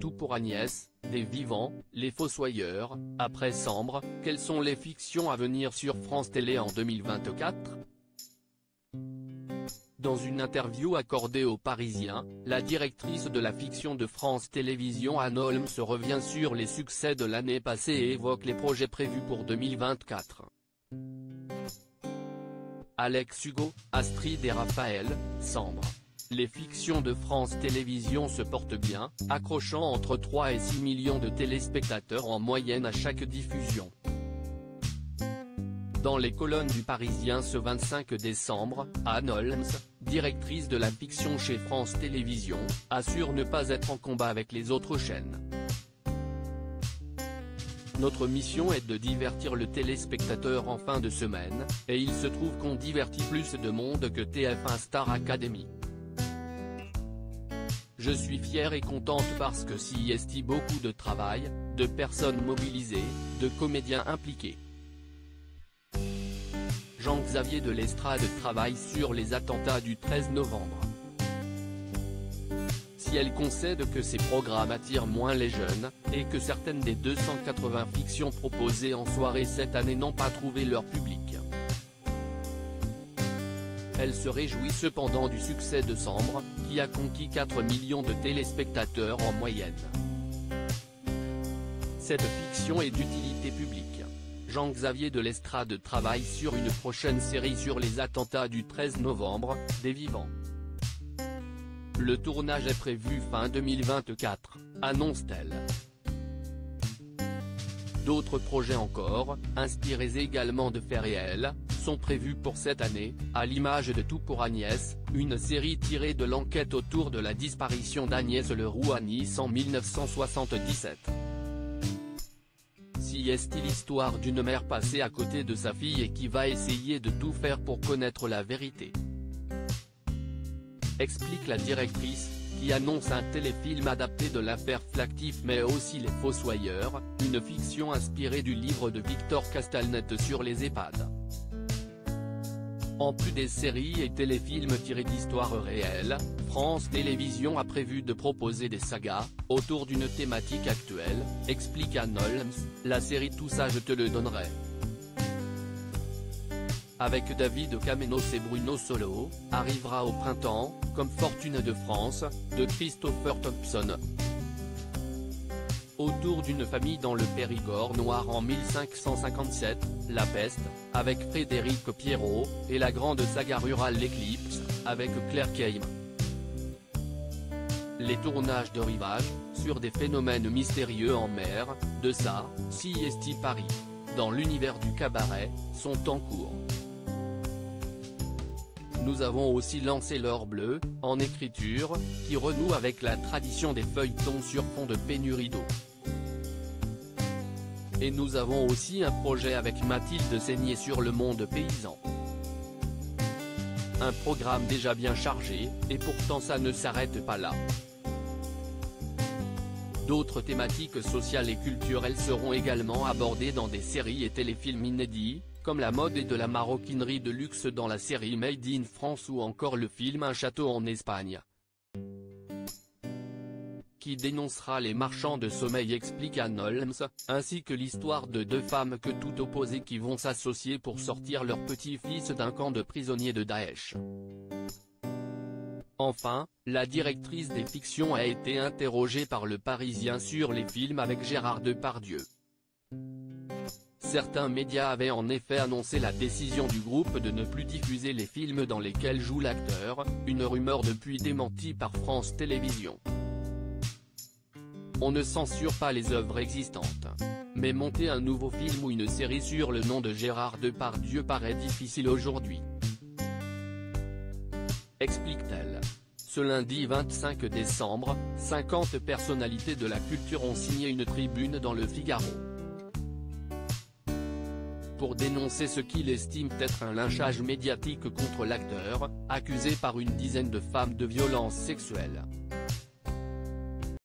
Tout pour Agnès, des vivants, les fossoyeurs, après Sambre, quelles sont les fictions à venir sur France Télé en 2024 ? Dans une interview accordée aux Parisiens, la directrice de la fiction de France Télévisions Anne Holmes revient sur les succès de l'année passée et évoque les projets prévus pour 2024. Alex Hugo, Astrid et Raphaël, Sambre. Les fictions de France Télévisions se portent bien, accrochant entre 3 et 6 millions de téléspectateurs en moyenne à chaque diffusion. Dans les colonnes du Parisien ce 25 décembre, Anne Holmes, directrice de la fiction chez France Télévisions, assure ne pas être en combat avec les autres chaînes. Notre mission est de divertir le téléspectateur en fin de semaine, et il se trouve qu'on divertit plus de monde que TF1 Star Academy. Je suis fière et contente parce que s'y est beaucoup de travail, de personnes mobilisées, de comédiens impliqués. Jean-Xavier de l'Estrade travaille sur les attentats du 13 novembre. Si elle concède que ces programmes attirent moins les jeunes, et que certaines des 280 fictions proposées en soirée cette année n'ont pas trouvé leur public. Elle se réjouit cependant du succès de Sambre, qui a conquis 4 millions de téléspectateurs en moyenne. Cette fiction est d'utilité publique. Jean-Xavier de l'Estrade travaille sur une prochaine série sur les attentats du 13 novembre, des vivants. Le tournage est prévu fin 2024, annonce-t-elle. D'autres projets encore, inspirés également de faits réels, sont prévus pour cette année, à l'image de Tout pour Agnès, une série tirée de l'enquête autour de la disparition d'Agnès Leroux à Nice en 1977. Si est l'histoire d'une mère passée à côté de sa fille et qui va essayer de tout faire pour connaître la vérité. Explique la directrice, qui annonce un téléfilm adapté de l'affaire Flactif mais aussi Les Fossoyeurs, une fiction inspirée du livre de Victor Castanet sur les EHPAD. En plus des séries et téléfilms tirés d'histoires réelles, France Télévisions a prévu de proposer des sagas, autour d'une thématique actuelle, explique Anne Holmes, la série Tout ça je te le donnerai. Avec David Kamenisch et Bruno Solo, arrivera au printemps, comme Fortune de France, de Christopher Thompson. Autour d'une famille dans le Périgord noir en 1557, La Peste, avec Frédéric Pierrot, et la grande saga rurale L'Éclipse, avec Claire Keim. Les tournages de Rivage, sur des phénomènes mystérieux en mer, de ça, si est Paris. Dans l'univers du cabaret, sont en cours. Nous avons aussi lancé L'Heure bleue, en écriture, qui renoue avec la tradition des feuilletons sur fond de pénurie d'eau. Et nous avons aussi un projet avec Mathilde Seigné sur le monde paysan. Un programme déjà bien chargé, et pourtant ça ne s'arrête pas là. D'autres thématiques sociales et culturelles seront également abordées dans des séries et téléfilms inédits, comme la mode et de la maroquinerie de luxe dans la série Made in France ou encore le film Un château en Espagne, qui dénoncera les marchands de sommeil, explique Anne Holmes, ainsi que l'histoire de deux femmes que tout opposées qui vont s'associer pour sortir leur petit-fils d'un camp de prisonniers de Daesh. Enfin, la directrice des fictions a été interrogée par Le Parisien sur les films avec Gérard Depardieu. Certains médias avaient en effet annoncé la décision du groupe de ne plus diffuser les films dans lesquels joue l'acteur, une rumeur depuis démentie par France Télévisions. On ne censure pas les œuvres existantes. Mais monter un nouveau film ou une série sur le nom de Gérard Depardieu paraît difficile aujourd'hui, explique-t-elle. Ce lundi 25 décembre, 50 personnalités de la culture ont signé une tribune dans le Figaro, pour dénoncer ce qu'il estime être un lynchage médiatique contre l'acteur, accusé par une dizaine de femmes de violences sexuelles.